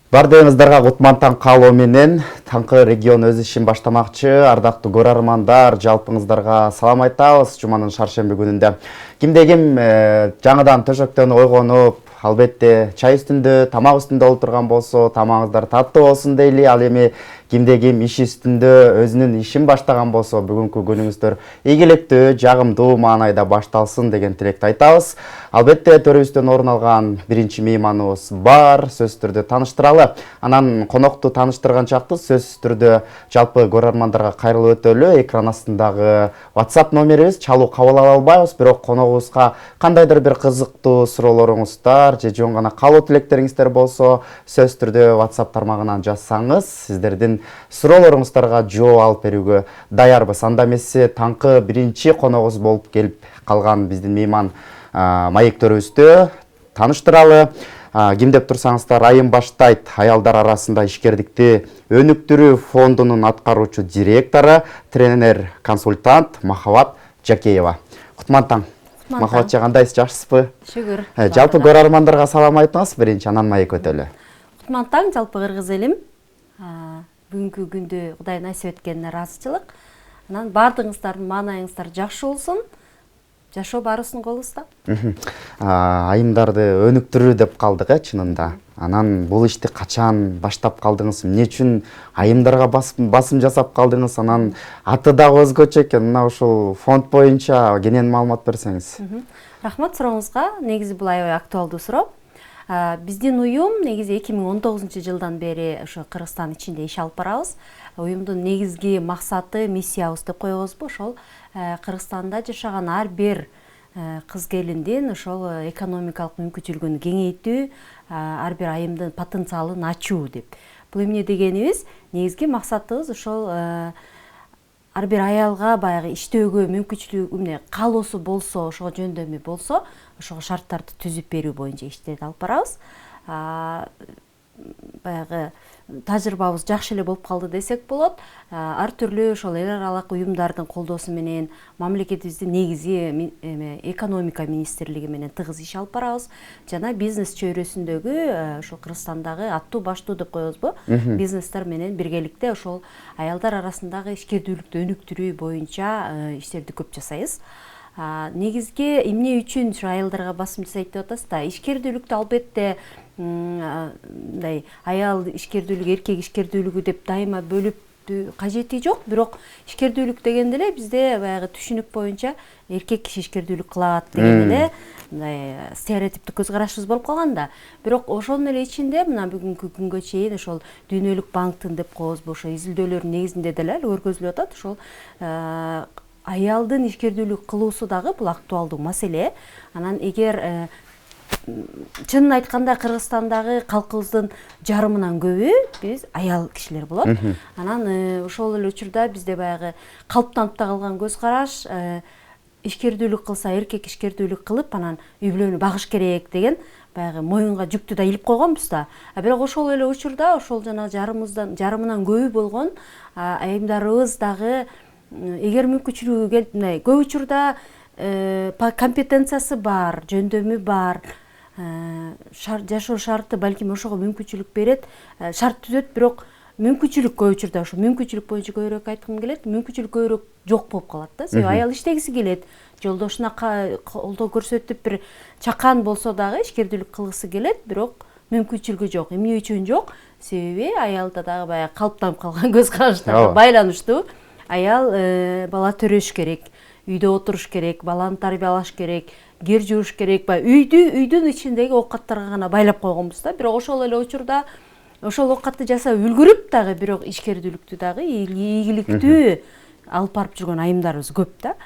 Бардыгыңыздарга Кутмантан каалоо менен таңкы регион өз ишин баштамакчы. Ардактуу көрөрмандар, жалпыңыздарга салам айтабыз. Жуманын шаршемби күнүндө кимде ким жаңыдан төшөктөн ойгонуп, албетте чай үстүндө, тамак үстүндө отурган болсо, тамагыңыздар таттуу болсун дейли. Ал эми кимде ким иш үстүндө өзүнүн ишин баштаган болсо, бүгүнкү күнүңүздөр ийгиликтүү, жагымдуу маанайда башталсын деген тилекти айтабыз. Албетте төрүбүздөн орун алган биринчи мейманыбыз бар, сөзсүз түрдө тааныштыралы. Анан конокту тааныштырган чакты сөзсүз түрдө жалпы көрөрмандарга кайрылып өтөлү. Экран астындагы WhatsApp номерибиз, чалуу кабыл ала албайбыз, бирок коногубузга кандайдыр бир кызыктуу суроолоруңуздар же жөн гана каалоо тилектериңиздер болсо, сөзсүз түрдө WhatsApp тармагынан жазсаңыз, сиздердин суроолоруңуздарга жооп алып берүүгө даярбыз. Анда эмесе таңкы биринчи коногубуз болуп келип калган биздин мейман маектөрүбүздү тааныштыралы. Ким деп турсаңыздар, айым баштайт аялдар арасында ишкердикти өнүктүрүү фондунун аткаруучу директору, тренер консультант Махабат Жакеева. Кутман таң. Махабат жа, кандайсыз, жакшысызбы? Шүгүр. Жалпы көрөрмандарга салам айтыңыз, биринчи, анан маек өтөлү. Кутман таң, жалпы кыргыз элим. Бүгүнкү күндү Кудай насип эткенине ыраазычылык. Анан баардыгыңыздардын маанайыңыздар жакшы болсун. Жашоо барысын колубузда. Айымдарды өнүктүрүү деп калдык, чынында. Анан бул ишти качан баштап калдыңыз? Эмне үчүн айымдарга басым жасап калдыңыз? Анан аты дагы өзгөчө экен. Мына ушул фонд боюнча кенен маалымат берсеңиз. Рахмат сурооңузга. Негизи бул аябай актуалдуу суроо. Биздин уюм негизи 2019-жылдан бери ошо Кыргызстан ичинде иш алып барабыз. Уюмдун негизги максаты, миссиябыз деп коебузбу, ошол Кыргызстанда жашаган ар бир кыз келиндин ошол экономикалык мүмкүнчүлүгүн кеңейтүү, ар бир айымдын потенциалын ачуу деп. Бул эмне дегенибиз? Негизги максатыбыз ошол ар бир аялга баягы иштөөгө мүмкүнчүлүгү, каалоосу болсо, ошого жөндөмү болсо, ошого шарттарды түзүп берүү боюнча иштерди алып барабыз. Баягы тажрыйбабыз жакшы эле болуп калды десек болот. Ар түрлүү ошол эл аралык уюмдардын колдоосу менен, мамлекетибиздин негизи экономика министрлиги менен тыгыз иш алып барабыз. Жана бизнес чөйрөсүндөгү ошол Кыргызстандагы аттуу баштуу деп коебузбу, бизнестер менен биргеликте ошол аялдар арасындагы ишкердүүлүктү өнүктүрүү боюнча иштерди көп жасайбыз. Негизги эмне үчүн ушу аялдарга басым жасайт деп атасыз да? Ишкердүүлүктү албетте мындай аял ишкердүүлүгү, эркек ишкердүүлүгү деп дайыма бөлүп кажети жок, бирок ишкердүүлүк дегенде эле бизде баягы түшүнүк боюнча эркек киши ишкердүүлүк кылат деген эле мындай стереотиптик көз карашыбыз болуп калган да. Бирок ошонун эле ичинде мына бүгүнкү күнгө чейин ошол дүйнөлүк банктын деп коебузбу, ошо изилдөөлөрдүн негизинде деле көргөзүлүп атат. Ошол аялдын ишкердүүлүк кылуусу дагы бул актуалдуу маселе. Анан эгер чынын айтканда Кыргызстандагы калкыбыздын жарымынан көбү биз аял кишилер болот. Анан ошол эле учурда бизде баягы калыптанып да калган көз караш, ишкердүүлүк кылса эркек ишкердүүлүк кылып, анан үй бүлөнү багыш керек деген баягы моюнга жүктү да илип койгонбуз да. Бирок ошол эле учурда ошол жана жарымынан көбү болгон айымдарыбыз дагы эгер мүмкүнчүлүгү келип, мындай көп учурда компетенциясы бар, жөндөмү бар, жашоо шарты балким ошого мүмкүнчүлүк берет, шарт түзөт, бирок мүмкүнчүлүк көп учурда ошо мүмкүнчүлүк боюнча көбүрөөк айткым келет, мүмкүнчүлүк көбүрөөк жок болуп калат да. Себеби аял иштегиси келет, жолдошуна колдоо көрсөтүп бир чакан болсо дагы ишкердүүлүк кылгысы келет, бирок мүмкүнчүлүгү жок. Эмне үчүн жок? Себеби аялда дагы баягы калыптанып калган көз караштарга байланыштуу. Аял бала төрөш керек, үйдө отуруш керек, баланы тарбиялаш керек, кир жууш керек, үйдүн ичиндеги оокаттарга гана байлап койгонбуз да. Бирок ошол эле учурда ошол оокатты жасап үлгүрүп дагы бирок ишкердүүлүктү дагы ийгиликтүү алып барып жүргөн айымдарыбыз көп да.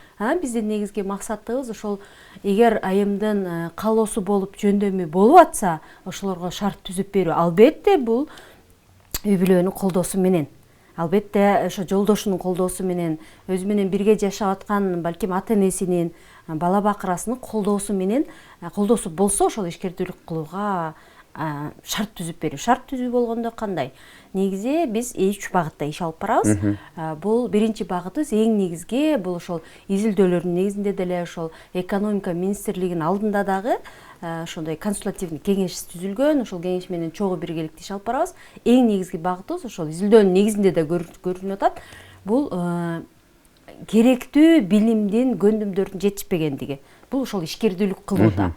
Биздин негизги максатыбыз ошол эгер айымдын каалоосу болуп, жөндөмү болуп атса, ошолорго шарт түзүп берүү. Албетте бул үй бүлөнүн колдоосу менен. Албетте ошо жолдошунун колдоосу менен, өзү менен бирге жашап аткан балким ата-энесинин, бала бакырасынын колдоосу менен, колдоосу болсо ошол ишкердүүлүк кылууга шарт түзүп берүү. Шарт түзүү болгондо кандай? Негизи биз 3 багытта иш алып барабыз. Бул биринчи багытыбыз эң негизги, бул ошол изилдөөлөрдүн негизинде деле ошол экономика министрлигинин алдында дагы ошондой консультативный кеңеш түзүлгөн. Ошол кеңеш менен чогуу биргеликте иш алып барабыз. Эң негизги багытыбыз ошол изилдөөнүн негизинде да көрүнүп атат. Бул керектүү билимдин, көндүмдөрдүн жетишпегендиги. Бул ошол ишкердүүлүк кылууда.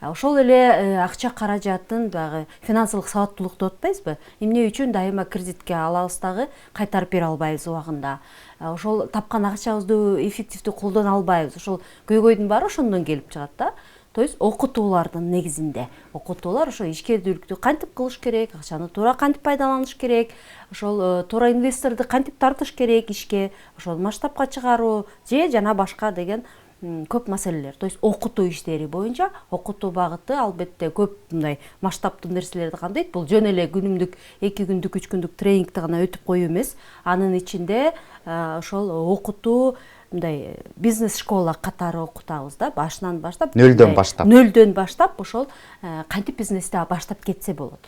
Ошол эле акча каражатын баягы финансылык сабаттуулукту атпайбызбы? Эмне үчүн дайыма кредитке алабыз дагы кайтарып бере албайбыз убагында. Ошол тапкан акчабызды эффективдүү колдоно албайбыз. Ошол көйгөйдүн баары ошондон келип чыгат да. То есть окутуулардын негизинде. Окутуулар ошо ишкердүүлүктү кантип кылыш керек, акчаны туура кантип пайдаланыш керек, ошол туура инвесторду кантип тартыш керек ишке, ошол масштабка чыгаруу же жана башка деген көп маселелер. То есть окутуу иштери боюнча окутуу багыты албетте көп мындай масштабтуу нерселерди камтыйт. Бул жөн эле күнүмдүк 2 күндүк 3 күндүк тренингди гана өтүп коюу эмес. Анын ичинде ошол окутуу мындай бизнес школа катары окутабыз да, башынан баштап, нөлдөн баштап ошол кантип бизнести баштап кетсе болот.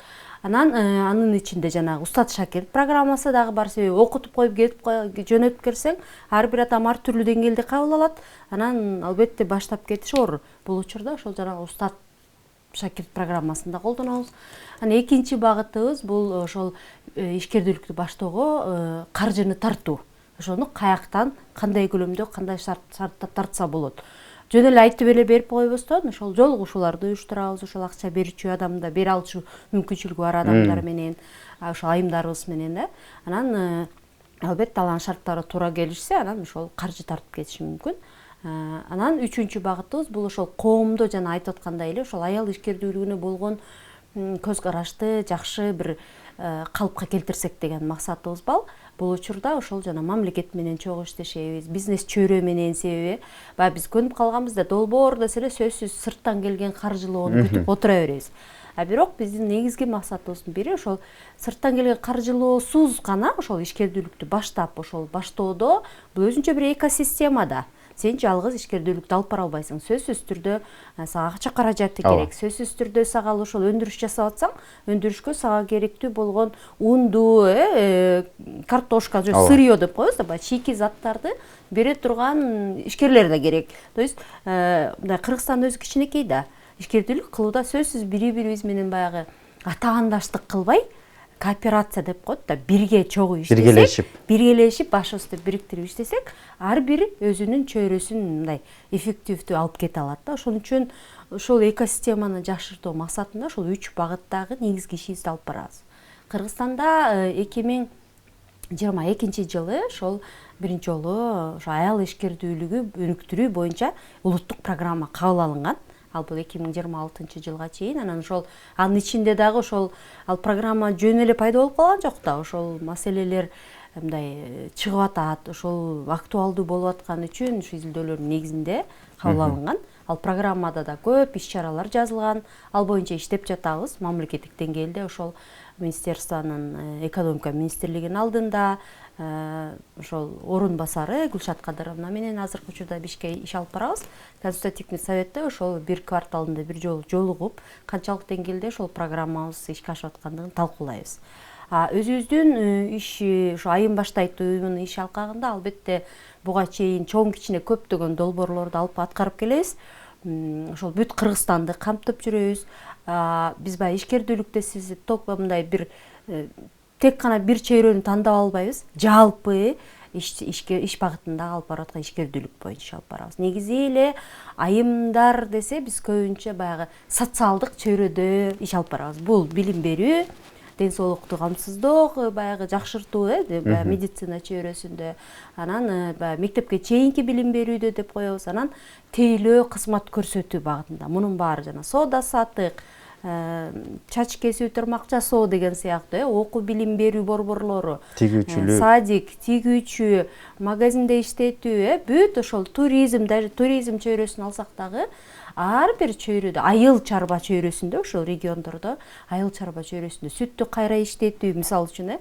Анын ичинде жанагы устат шакирт программасы дагы бар. Себеби окутуп коюп кетип жөнөтүп келсең, ар бир адам ар түрлүү деңгээлде кабыл алат. Анан албетте баштап кетиш оор. Бул учурда ошол жанагы устат шакирт программасын да колдонобуз. Экинчи багытыбыз бул ошол ишкердүүлүктү баштоого каржыны тартуу. Ошону каяктан, кандай көлөмдө, кандай шартта тартса болот. Жөн эле айтып эле берип койбостон, ошол жолугушууларды уюштурабыз, ошол акча берүүчү адамда бере алчу мүмкүнчүлүгү бар адамдар менен, ошол айымдарыбыз менен да. Анан албетте алардын шарттары туура келишсе, анан ошол каржы тартып кетиши мүмкүн. Анан үчүнчү багытыбыз бул ошол коомдо жана айтып аткандай эле ошол аял ишкердүүлүгүнө болгон көз карашты жакшы бир калыпка келтирсек деген максатыбыз бар. Бул учурда ошол жана мамлекет менен чогуу иштешебиз, бизнес чөйрө менен, себеби баягы биз көнүп калганбыз да, долбоор десе эле сөзсүз сырттан келген каржылоону күтүп отура беребиз. Бирок биздин негизги максатыбыздын бири ошол сырттан келген каржылоосуз гана ошол ишкердүүлүктү баштап, ошол баштоодо бул өзүнчө бир экосистема да. Сен жалгыз ишкердүүлүктү алып бара албайсың. Сөзсүз түрдө сага акча каражаты керек. Сөзсүз түрдө сага ошол өндүрүш жасап атсаң, өндүрүшкө сага керектүү болгон унду, картошка же сырье деп коебуз да, баягы чийки заттарды бере турган ишкерлер да керек. То есть мындай Кыргызстан өзү кичинекей да. Ишкердүүлүк кылууда сөзсүз бири-бирибиз менен баягы атаандаштык кылбай, кооперация деп коет да, бирге чогуу иштесек, биргелешип башыбызды бириктирип иштесек, ар бири өзүнүн чөйрөсүн мындай эффективдүү алып кете алат да. Ошон үчүн ошол экосистеманы жакшыртуу максатында ошол 3 багыттагы негизги ишибизди алып барабыз. Кыргызстанда 2022 жылы ошол биринчи жолу ошо аял ишкердүүлүгү өнүктүрүү боюнча улуттук программа кабыл алынган. Ал бул 2026 жылга чейин, анан ошол анын ичинде дагы ошол ал программа жөн эле пайда болуп калган жок да. Ошол маселелер мындай чыгып атат, ошол актуалдуу болуп аткан үчүн ушу изилдөөлөрдүн негизинде кабыл алынган. Ал программада да көп иш-чаралар жазылган. Ал боюнча иштеп жатабыз мамлекеттик деңгээлде, ошол министерствонун экономика министрлигинин алдында ошол орун басары Гүлшат Кадыровна менен азыркы учурда бишке иш алып барабыз. Консультативный советте ошол бир кварталында бир жолу жолугуп, канчалык деңгээлде ошол программабыз ишке ашып аткандыгын талкуулайбыз. Өзүбүздүн иши ошо айым баштайт уюмунун иш алкагында албетте буга чейин чоң кичине көптөгөн долбоорлорду алып аткарып келебиз. Ошол бүт Кыргызстанды камтып жүрөбүз. Биз баягы ишкердүүлүктө сиз только мындай бир тек гана бир чөйрөнү тандап албайбыз. Жалпы иш багытында алып барып аткан ишкердүүлүк боюнча алып барабыз. Негизи эле айымдар десе биз көбүнчө баягы социалдык чөйрөдө иш алып барабыз. Бул билим берүү, ден соолукту камсыздоо, баягы жакшыртуу, медицина чөйрөсүндө, анан баягы мектепке чейинки билим берүүдө деп коебуз, анан тейлөө кызмат көрсөтүү багытында. Мунун баары жана соода саттык, чач кесүү, тырмак жасоо деген сыяктуу, окуу билим берүү борборлору, тигүүчүлүк, садик, тигүүчү, магазинде иштетүү, бүт ошол туризм, даже туризм чөйрөсүн алсак дагы ар бир чөйрөдө, айыл чарба чөйрөсүндө, ошол региондордо айыл чарба чөйрөсүндө сүттү кайра иштетүү, мисалы үчүн,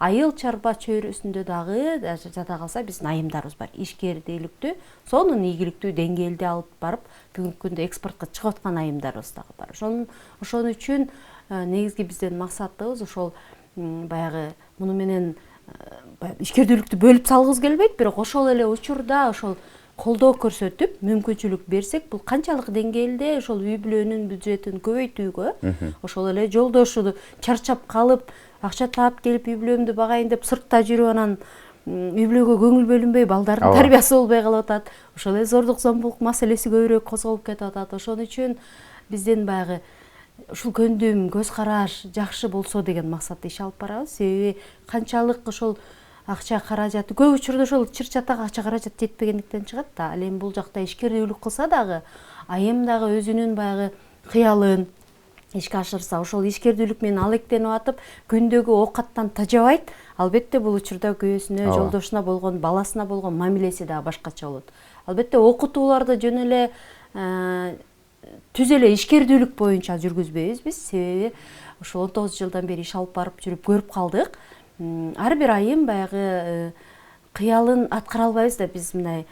айыл чарба чөйрөсүндө дагы жада калса биздин айымдарыбыз бар. Ишкердүүлүктү сонун ийгиликтүү деңгээлде алып барып, бүгүнкү күндө экспортко чыгып аткан айымдарыбыз дагы бар. Ошон үчүн негизги биздин максатыбыз ошол баягы муну менен ишкердүүлүктү бөлүп салгыбыз келбейт, бирок ошол эле учурда ошол колдоо көрсөтүп, мүмкүнчүлүк берсек, бул канчалык деңгээлде ошол үй бүлөнүн бюджетин көбөйтүүгө, ошол эле жолдошу чарчап калып, акча таап келип үй бүлөмдү багайын деп сыртта жүрүп анан үй бүлөгө көңүл бөлүнбөй, балдардын тарбиясы болбой калып атат. Ошол эле зордук зомбулук маселеси көбүрөөк козголуп кетип атат. Ошон үчүн биздин баягы ушул көндүм, көз караш жакшы болсо деген максатта иш алып барабыз. Себеби канчалык ошол акча каражаты көп учурда ошол чыр-чатак акча каражат жетпегендиктен чыгат да. Ал эми бул жакта ишкердүүлүк кылса дагы, айым дагы өзүнүн баягы кыялын ишке ашырса, ошол ишкердүүлүк менен алектенип атып, күндөгү оокаттан тажабайт. Албетте бул учурда күйөөсүнө, жолдошуна болгон, баласына болгон мамилеси дагы башкача болот. Албетте окутууларды жөн эле түз эле ишкердүүлүк боюнча жүргүзбөйбүз биз. Себеби ошол 19 жылдан бери иш алып барып жүрүп көрүп калдык. Ар бир айым баягы кыялын аткара албайбыз да, биз мындай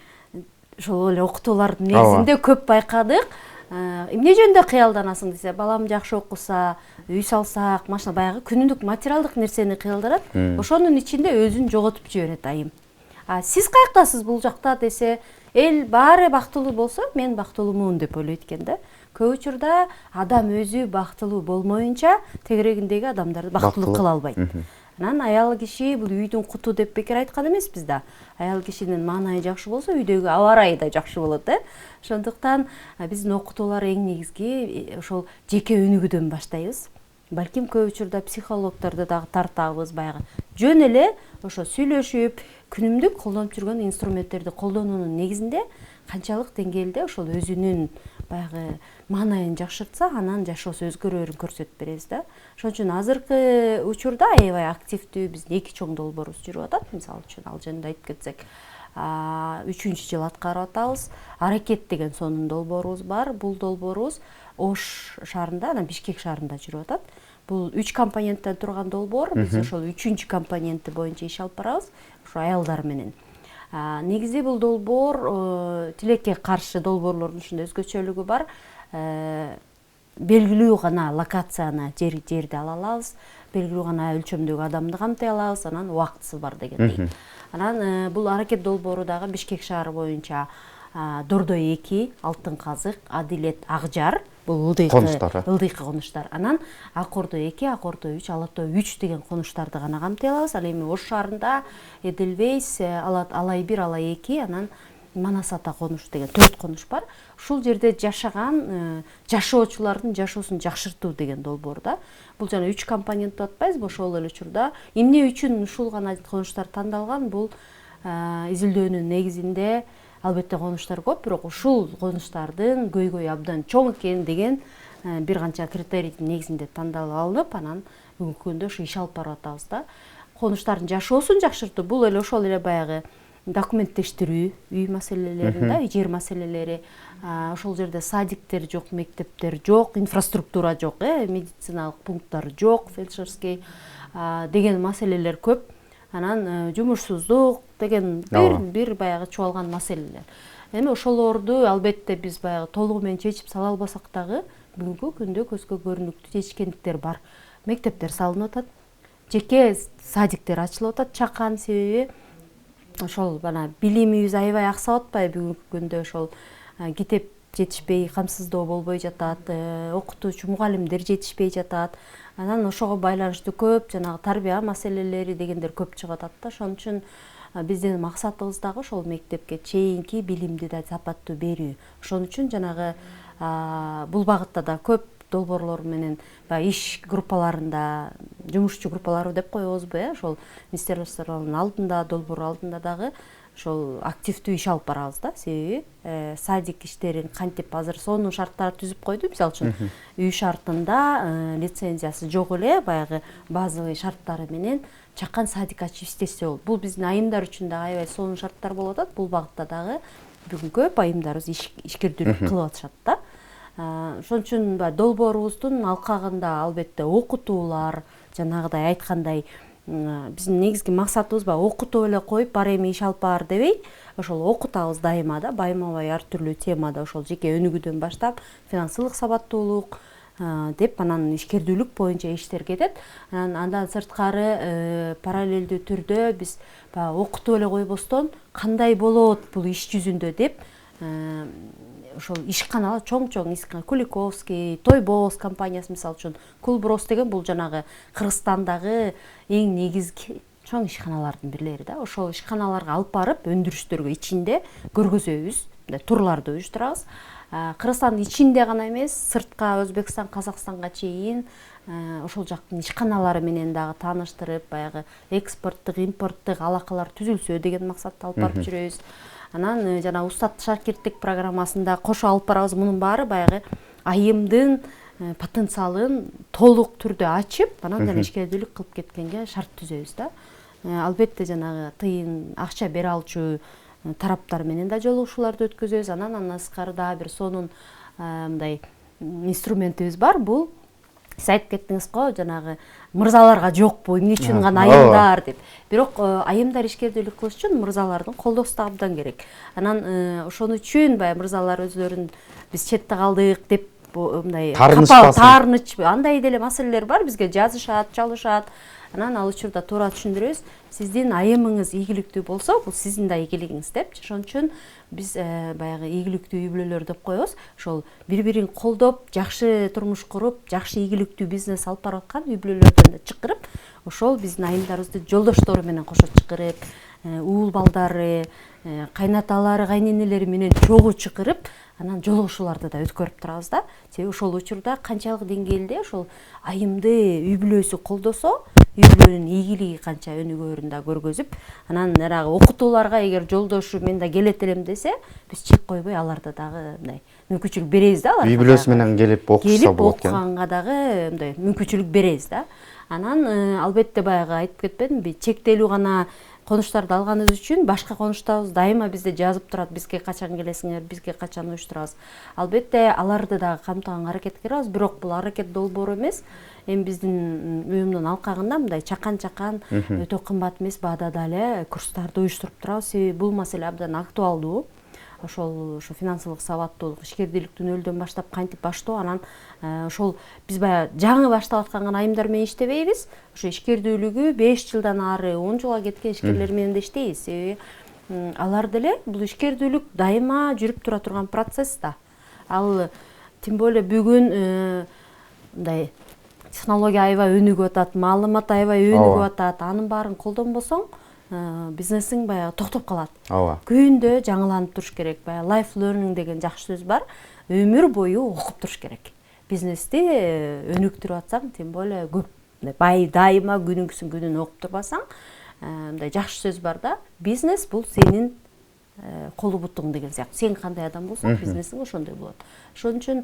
ошол эле окутуулардын негизинде көп байкадык. Эмне жөнүндө кыялданасың десе, балам жакшы окуса, үй салсак, машина баягы күнүмдүк материалдык нерсени кыялданат. Ошонун ичинде өзүн жоготуп жиберет айым. Сиз каяктасыз бул жакта десе, эл баары бактылуу болсо, мен бактылуумун деп ойлойт экен да. Көп учурда адам өзү бактылуу болмоюнча тегерегиндеги адамдарды бактылуу кыла албайт. Анан аял киши бул үйдүн куту деп бекер айткан эмеспиз да. Аял кишинин маанайы жакшы болсо, үйдөгү аба ырайы да жакшы болот, Ошондуктан биздин окутуулар эң негизги ошол жеке өнүгүүдөн баштайбыз. Балким көп учурда психологдорду дагы тартабыз, баягы жөн эле ошо сүйлөшүп, күнүмдүк колдонуп жүргөн инструменттерди колдонуунун негизинде канчалык деңгээлде ошол өзүнүн баягы маанайын жакшыртса, анан жашоосу өзгөрөөрүн көрсөтүп беребиз да. Ошон үчүн азыркы учурда аябай активдүү биздин 2 чоң долбоорубуз жүрүп атат. Мисалы үчүн ал жөнүндө айтып кетсек, 3-чү жыл аткарып атабыз. Аракет деген сонун долбоорубуз бар. Бул долбоорубуз Ош шаарында, анан Бишкек шаарында жүрүп атат. Бул 3 компоненттен турган долбоор. Биз ошол 3-чү компоненти боюнча иш алып барабыз, ошо аялдар менен. Негизи бул долбоор тилекке каршы долбоорлордун ушундай өзгөчөлүгү бар. Белгилүү гана локацияны, жерди ала алабыз, белгилүү гана өлчөмдөгү адамды камтый алабыз, анан убактысы бар дегендей. Анан бул аракет долбоору дагы Бишкек шаары боюнча Дордой 2, Алтын казык, Адилет, Акжар, бул ылдыйкы конуштар. Анан Ак Ордо 2, Ак Ордо 3, Ала Тоо 3 деген конуштарды гана камтый алабыз. Ал эми Ош шаарында Эделвейс, Алай 1, Алай 2, анан Манас Ата конуш деген 4 конуш бар. Ушул жерде жашаган жашоочулардын жашоосун жакшыртуу деген долбоор да. Бул жана 3 компонент деп атпайбызбы? Ошол эле учурда эмне үчүн ушул гана конуштар тандалган? Бул изилдөөнүн негизинде албетте конуштар көп, бирок ушул конуштардын көйгөйү абдан чоң экен деген бир канча критерийдин негизинде тандалып алынып, анан бүгүнкү күндө ушу иш алып барып атабыз да. Конуштардын жашоосун жакшыртуу, бул эле ошол эле баягы документтештирүү, үй маселелерин да, жер маселелери, ошол жерде садиктер жок, мектептер жок, инфраструктура жок, медициналык пункттар жок, фельдшерский деген маселелер көп. Анан жумушсуздук деген бир баягы чуалган маселелер. Эми ошолорду албетте биз баягы толугу менен чечип сала албасак дагы бүгүнкү күндө көзгө көрүнүктүү чечкендиктер бар. Мектептер салынып атат, жеке садиктер ачылып атат, чакан. Себеби ошол бана билимибиз аябай аксап атпайбы бүгүнкү күндө, ошол китеп жетишпей, камсыздоо болбой жатат, окутуучу мугалимдер жетишпей жатат. Анан ошого байланыштуу көп жанагы тарбия маселелери дегендер көп чыгып атат да. Ошон үчүн биздин максатыбыз дагы ошол мектепке чейинки билимди да сапаттуу берүү. Ошон үчүн жанагы бул багытта да көп долбоорлор менен иш группаларында, жумушчу группалары деп коебузбу, ошол министрликтин алдында, долбоор алдында дагы ошол активдүү иш алып барабыз да. Себеби садик иштерин кантип азыр сонун шарттар түзүп койду. Мисалы үчүн үй шартында лицензиясы жок эле баягы базовый шарттары менен чакан садик ачып иштесе болот. Бул биздин айымдар үчүн дагы аябай сонун шарттар болуп атат. Бул багытта дагы бүгүн көп айымдарыбыз ишкердүүлүк кылып атышат да. Ошон үчүн долбоорубуздун алкагында албетте окутуулар, жанагыдай айткандай, биздин негизги максатыбыз окутуп эле коюп бар эми иш алып бар дебей, ошол окутабыз дайыма да, байма-бай ар түрдүү темада ошол жеке өнүгүүдөн баштап финансылык сабаттуулук, деп анан ишкердүүлүк боюнча иштер кетет. Андан сырткары параллелдүү түрдө биз окутуп эле койбостон кандай болот бул иш жүзүндө деп ошол ишканалар чоң Куликовский, Тойбос компаниясы мисалы үчүн, Кулброс деген бул жанагы Кыргызстандагы эң негизги чоң ишканалардын бирлери да. Ошол ишканаларга алып барып өндүрүштөргө ичинде көргөзөбүз, турларды уюштурабыз. Кыргызстандын ичинде гана эмес, сыртка Өзбекстан, Казакстанга чейин ошол жактын ишканалары менен дагы тааныштырып, баягы экспорттук, импорттук алакалар түзүлсө деген максатта алып барып жүрөбүз. Анан жана устат шакирттик программасында кошо алып барабыз. Мунун баары баягы айымдын потенциалын толук түрдө ачып, анан жана ишкердүүлүк кылып кеткенге шарт түзөбүз да. Албетте жанагы тыйын акча бере алчу тараптар менен да жолугушууларды өткөзөбүз. Андан сырткары дагы бир сонун мындай инструментибиз бар. Бул сиз айтып кеттиңиз го, жанагы мырзаларга жокпу, эмне үчүн гана айымдар деп. Бирок айымдар ишкердүүлүк кылыш үчүн мырзалардын колдоосу да абдан керек. Анан ошон үчүн баягы мырзалар өздөрүн биз четте калдык деп мындай таарыныч, андай деле маселелер бар, бизге жазышат, чалышат. Анан ал учурда туура түшүндүрөбүз. Сиздин айымыңыз ийгиликтүү болсо, бул сиздин да ийгилигиңиз депчи. Ошон үчүн биз баягы ийгиликтүү үй бүлөлөр деп коебуз. Ошол бири-бирин колдоп, жакшы турмуш куруп, жакшы ийгиликтүү бизнес алып барып аткан үй бүлөлөрдөн да чакырып, ошол биздин айымдарыбызды жолдоштору менен кошо чакырып, уул балдары, кайнаталары, кайненелери менен чогуу чакырып, анан жолугушууларды да өткөрүп турабыз да. Себеби ошол учурда канчалык деңгээлде ошол айымды үй бүлөсү колдосо, үй бүлөнүн ийгилиги канча өнүгөөрүн да көргөзүп, анан нарагы окутууларга эгер жолдошу мен да келет элем десе, биз чек койбой аларда дагы мындай мүмкүнчүлүк беребиз да. Үй бүлөсү менен келип окушса болот экен. Окуганга дагы мындай мүмкүнчүлүк беребиз да. Анан албетте баягы айтып кетпедимби, чектелүү гана конуштарды алганыбыз үчүн башка конуштарыбыз дайыма бизде жазып турат. Бизге качан келесиңер, бизге качан уюштурабыз. Албетте аларды дагы камтыганга аракет кылабыз, бирок бул аракет долбоору эмес. Эми биздин уюмдун алкагында мындай чакан өтө кымбат эмес баада дале курстарды уюштуруп турабыз. Себеби бул маселе абдан актуалдуу. Ошол финансылык сабаттуулук, ишкердүүлүктү нөлдөн баштап кантип баштоо, анан ошол биз баягы жаңы баштап аткан гана айымдар менен иштебейбиз. Ошо ишкердүүлүгү 5 жылдан ары, 10 жылга кеткен ишкерлер менен да иштейбиз. Себеби алар деле бул ишкердүүлүк дайыма жүрүп тура турган процесс да. Ал тем более бүгүн мындай технология аябай өнүгүп атат, маалымат аябай өнүгүп атат. Анын баарын колдонбосоң, бизнесиң баягы токтоп калат. Күндө жаңыланып туруш керек. Баягы life learning деген жакшы сөз бар. Өмүр бою окуп туруш керек. Бизнести өнүктүрүп атсаң, тем более көп дайыма күнүңсүн күнүн окуп турбасаң, мындай жакшы сөз бар да. Бизнес бул сенин колу бутуң деген сыяктуу. Сен кандай адам болсоң, бизнесиң ошондой болот. Ошон үчүн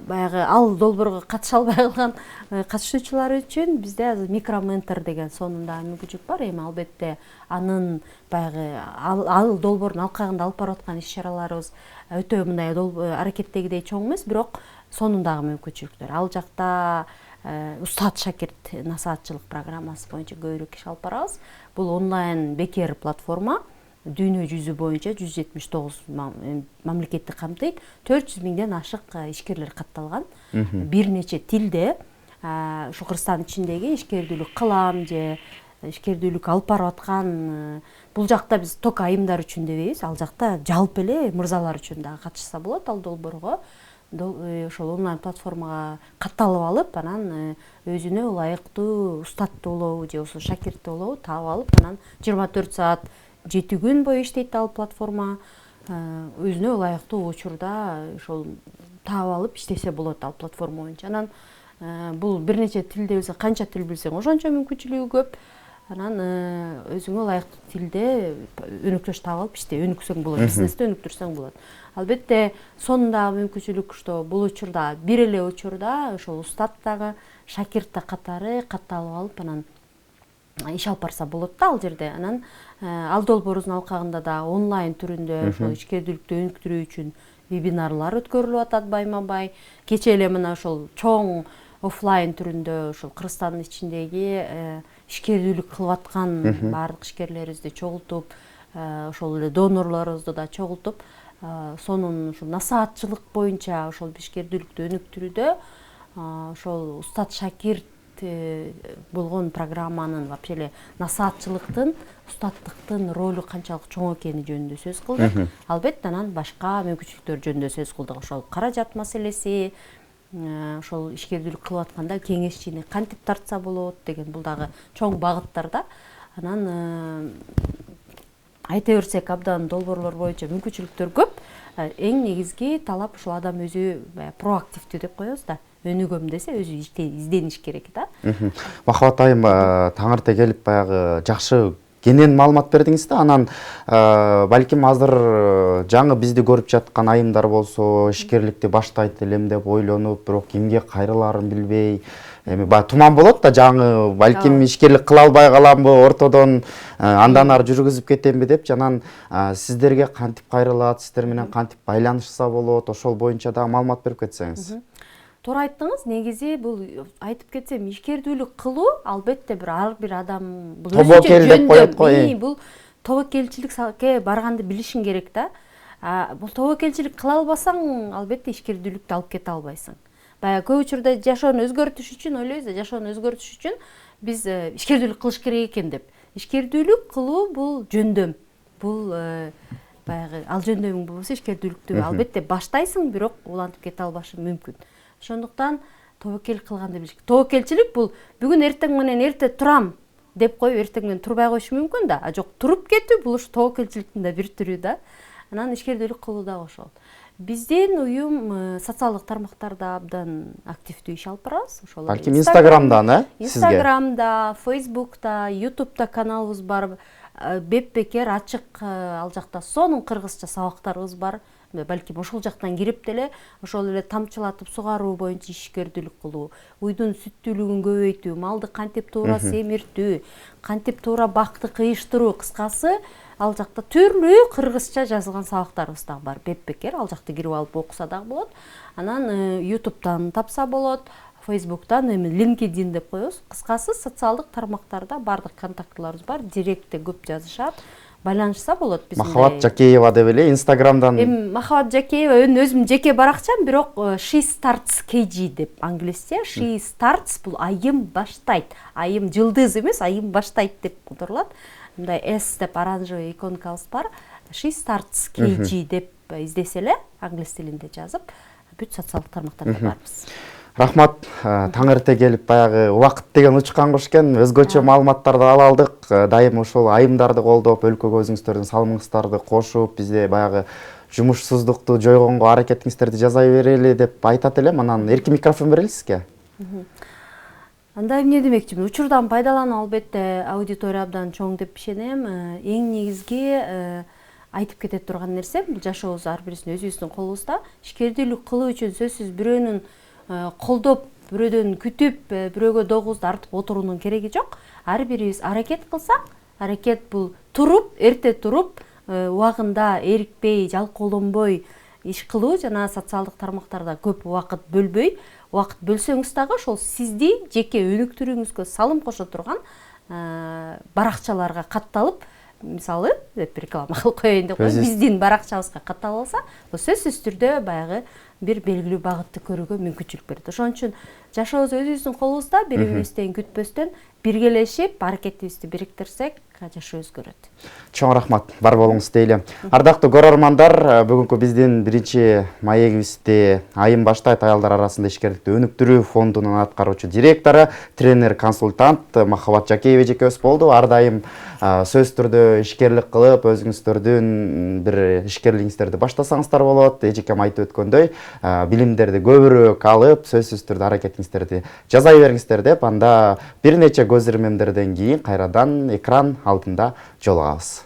баягы ал долбоорго катыша албай калган катышуучулар үчүн бизде азыр микроментор деген сонун да мүмкүнчүлүк бар. Эми албетте анын баягы ал долбоордун алкагында алып барып аткан иш-чараларыбыз өтө мындай аракеттегидей чоң эмес, бирок сонун дагы мүмкүнчүлүктөр. Ал жакта устат шакирт насаатчылык программасы боюнча көбүрөөк иш алып барабыз. Бул онлайн бекер платформа. Дүйнө жүзү боюнча 179 мамлекетти камтыйт. 400 миңден ашык ишкерлер катталган. Бир нече тилде ушу Кыргызстан ичиндеги ишкердүүлүк кылам же ишкердүүлүк алып барып аткан бул жакта биз ток айымдар үчүн дебейбиз. Ал жакта жалпы эле мырзалар үчүн дагы катышса болот ал долбоорго. Ошол онлайн платформага катталып алып, анан өзүнө ылайыктуу устаттуулоо же болсо шакирттүүлоо таап алып, анан 24 саат 7 күн бою иштейт ал платформа. Өзүнө ылайыктуу учурда ошол таап алып иштесе болот ал платформа боюнча. Анан бул бир нече тилде билсең, канча тил билсең, ошончо мүмкүнчүлүгү көп. Анан өзүңө ылайыктуу тилде өнүктүрүш таап алып өнүксөң болот, бизнести өнүктүрсөң болот. Албетте сонундагы мүмкүнчүлүк что бул учурда бир эле учурда ошол устат дагы, шакирт да катары катталып алып, анан иш алып барса болот да ал жерде. Анан ал долбоорубуздун алкагында да онлайн түрүндө ошол ишкердүүлүктү өнүктүрүү үчүн вебинарлар өткөрүлүп атат байма-бай. Кечээ эле мына ошол чоң офлайн түрүндө ошол Кыргызстандын ичиндеги ишкердүүлүк кылып аткан баардык ишкерлерибизди чогултуп, ошол эле донорлорубузду да чогултуп, сонун ушул насаатчылык боюнча ошол ишкердүүлүктү өнүктүрүүдө ошол устат шакирт болгон программанын вообще эле насаатчылыктын, устаттыктын ролу канчалык чоң экени жөнүндө сөз кылдык. Албетте анан башка мүмкүнчүлүктөр жөнүндө сөз кылдык. Ошол каражат маселеси, ошол ишкердүүлүк кылып атканда кеңешчини кантип тартса болот деген бул дагы чоң багыттар да. Анан айта берсек абдан долбоорлор боюнча мүмкүнчүлүктөр көп. Эң негизги талап ушул адам өзү проактивдүү деп коебуз да. Өнүгөм десе өзү издениш керек да. Махабат айым таң эрте келип баягы жакшы кенен маалымат бердиңиз да. Анан балким азыр жаңы бизди көрүп жаткан айымдар болсо, ишкерликти баштайт элем деп ойлонуп, бирок кимге кайрылаарын билбей, эми баягы туман болот да, жаңы балким ишкерлик кыла албай каламбы, ортодон андан ары жүргүзүп кетемби деп, анан сиздерге кантип кайрылат, сиздер менен кантип байланышса болот, ошол боюнча дагы маалымат берип кетсеңиз. Туура айттыңыз. Негизи бул айтып кетсем, ишкердүүлүк кылуу албетте ар бир адам бул тобокел деп коет го. Бул тобокелчиликке барганды билишиң керек да. Бул тобокелчилик кыла албасаң, албетте ишкердүүлүктү алып кете албайсың. Баягы көп учурда жашоону өзгөртүш үчүн ойлойбуз да, жашоону өзгөртүш үчүн биз ишкердүүлүк кылыш керек экен деп. Ишкердүүлүк кылуу бул жөндөм. Бул баягы ал жөндөмүң болбосо ишкердүүлүктү албетте баштайсың, бирок улантып кете албашың мүмкүн. Ошондуктан тобокел кылганды билиш. Тобокелчилик бул бүгүн эртең менен эрте турам деп коюп эртең менен турбай коюш мүмкүн да. Жок, туруп кетүү бул ушу тобокелчиликтин да бир түрү да. Анан ишкердүүлүк кылуу дагы ошол. Биздин уюм социалдык тармактарда абдан активдүү иш алып барабыз. Ошол балким Инстаграмдан, сизге? Инстаграмда, Фейсбукта, Ютубта каналыбыз бар. Бепбекер ачык, ал жакта сонун кыргызча сабактарыбыз бар. Балким ошол жактан кирип деле ошол эле тамчылатып сугаруу боюнча ишкердүүлүк кылуу, уйдун сүттүүлүгүн көбөйтүү, малды кантип туура семиртүү, кантип туура бакты кыйыштыруу, кыскасы ал жакта түрлүү кыргызча жазылган сабактарыбыз дагы бар. Бепбекер, ал жакта кирип алып окуса дагы болот. Анан Ютубтан тапса болот, Фейсбуктан, эми LinkedIn деп коебуз. Кыскасы социалдык тармактарда бардык контактыларыбыз бар, директте көп жазышат. Байланышса болот биз. Махабат Жакеева деп эле Инстаграмдан. Махабат Жакеева өзүм жеке баракчам, бирок She Starts KG деп англисче. She Starts бул айым баштайт. Айым жылдыз эмес, айым баштайт деп которулат. Мындай S деп оранжевый иконкабыз бар. She Starts KG деп издесе эле англис тилинде жазып, бүт социалдык тармактарда барбыз. Рахмат, таң эрте келип баягы убакыт деген учкан кош экен, өзгөчө маалыматтарды ала алдык. Дайым ошол айымдарды колдоп, өлкөгө өзүңүздөрдүн салымыңыздарды кошуп, бизде баягы жумушсуздукту жойгонго аракетиңиздерди жасай берели деп айтат элем. Анан эркин микрофон берели сизге. Анда эмне демекчимин? Учурдан пайдалануу албетте аудитория абдан чоң деп ишенем. Эң негизги айтып кете турган нерсе, бул жашообуз ар бирибиздин өзүбүздүн колубузда. Ишкердүүлүк кылуу үчүн сөзсүз бирөөнүн колдоп, бирөөдөн күтүп, бирөөгө догубузду артып отуруунун кереги жок. Ар бирибиз аракет кылсак, аракет бул туруп, эрте туруп, убагында эрикпей, жалкоолонбой иш кылуу жана социалдык тармактарда көп убакыт бөлбөй, убакыт бөлсөңүз дагы ошол сизди жеке өнүктүрүүңүзгө салым кошо турган баракчаларга катталып, мисалы, деп реклама кылып коеюн деп коем, биздин баракчабызга катталып алса, бул сөзсүз түрдө баягы бир белгилүү багытты көрүүгө мүмкүнчүлүк берет. Ошон үчүн жашообуз өзүбүздүн колубузда, бири-бирибизден күтпөстөн биргелешип, аракетибизди бириктирсек, жашоо өзгөрөт. Чоң рахмат, бар болуңуз дейли. Ардактуу көрөрмандар, бүгүнкү биздин биринчи маегибизди Айым баштайт аялдар арасында ишкерликти өнүктүрүү фондунун аткаруучу директору, тренер, консультант Махабат Жакеева эжекебиз болду. Ар дайым сөз түрдө ишкерлик кылып, өзүңүздөрдүн бир ишкерлигиңиздерди баштасаңыздар болот. Эжекем айтып өткөндөй, билимдерди көбүрөөк алып, сөзсүз түрдө аракетиңиздерди жасай бериңиздер деп, анда бир нече көз ирмемдерден кийин кайрадан экран алдында жолугабыз.